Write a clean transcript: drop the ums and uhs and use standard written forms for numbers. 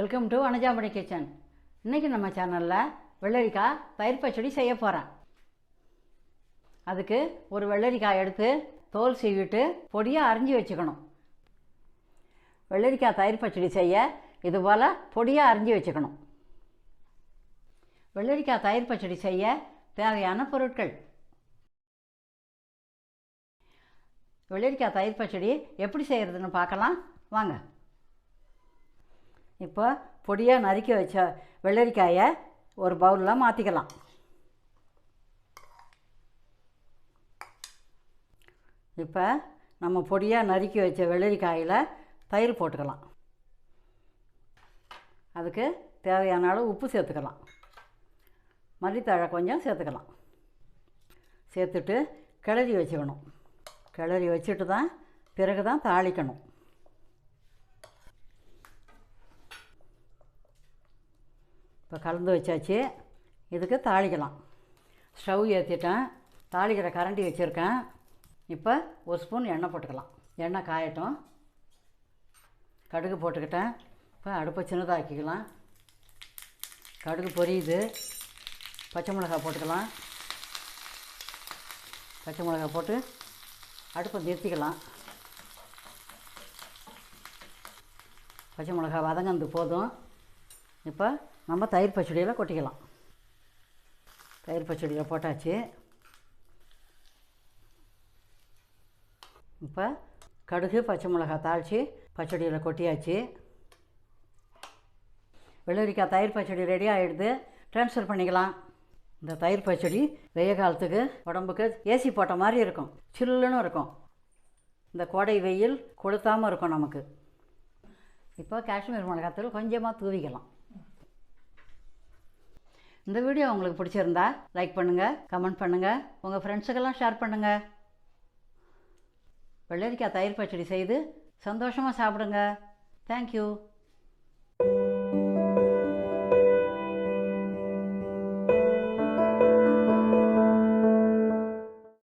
Welcome to Vanajamani kitchen. இன்றைக்கி நம்ம சேனலில் வெள்ளரிக்காய் தயிர் பச்சடி செய்ய போகிறேன். அதுக்கு ஒரு வெள்ளரிக்காய் எடுத்து தோல் சீவிட்டு பொடியாக அரிஞ்சு வச்சுக்கணும். வெள்ளரிக்காய் தயிர் பச்சடி செய்ய இதுபோல் பொடியாக அரிஞ்சு வச்சுக்கணும். வெள்ளரிக்காய் தயிர் பச்சடி செய்ய தேவையான பொருட்கள். வெள்ளரிக்காய் தயிர் பச்சடி எப்படி செய்கிறதுன்னு பார்க்கலாம் வாங்க. இப்போ பொடியாக நறுக்கி வச்ச வெள்ளரிக்காயை ஒரு பவுலில் மாற்றிக்கலாம். இப்போ நம்ம பொடியாக நறுக்கி வச்ச வெள்ளரிக்காயில் தயிர் போட்டுக்கலாம். அதுக்கு தேவையான அளவு உப்பு சேர்த்துக்கலாம். மல்லித்தழை கொஞ்சம் சேர்த்துக்கலாம். சேர்த்துட்டு கிளறி வச்சுக்கணும். கிளறி வச்சுட்டு தான் பிறகு தான் தாளிக்கணும். இப்போ கலந்து வச்சாச்சு. இதுக்கு தாளிக்கலாம். ஸ்டவ் ஏற்றிட்டேன். தாளிக்கிற கரண்டி வச்சுருக்கேன். இப்போ ஒரு ஸ்பூன் எண்ணெய் போட்டுக்கலாம். எண்ணெய் காயட்டும். கடுகு போட்டுக்கிட்டேன். இப்போ அடுப்பை சின்னதாக்கிக்கலாம். கடுகு பொரியுது. பச்சை மிளகாய் போட்டுக்கலாம். பச்சை மிளகாய் போட்டு அடுப்பை நிறுத்திக்கலாம். பச்சை மிளகாய் வதங்கந்து போதும். இப்போ நம்ம தயிர் பச்சடியில் கொட்டிக்கலாம். தயிர் பச்சடியில் போட்டாச்சு. இப்போ கடுகு பச்சை மிளகாய் தாளித்து பச்சடியில் கொட்டியாச்சு. வெள்ளரிக்காய் தயிர் பச்சடி ரெடி ஆகிடுது. ட்ரான்ஸ்ஃபர் பண்ணிக்கலாம். இந்த தயிர் பச்சடி வெய்ய காலத்துக்கு உடம்புக்கு ஏசி போட்ட மாதிரி இருக்கும். சில்லுன்னு இருக்கும். இந்த கோடை வெயில் கொளுத்தாமல் இருக்கும் நமக்கு. இப்போ காஷ்மீர் மிளகாத்தூள் கொஞ்சமாக தூவிக்கலாம். இந்த வீடியோ உங்களுக்கு பிடிச்சிருந்தா லைக் பண்ணுங்கள், கமெண்ட் பண்ணுங்கள், உங்கள் ஃப்ரெண்ட்ஸுக்கெல்லாம் ஷேர் பண்ணுங்கள். வெள்ளரிக்காய் தயிர் பச்சடி செய்து சந்தோஷமாக சாப்பிடுங்க. தேங்க்யூ.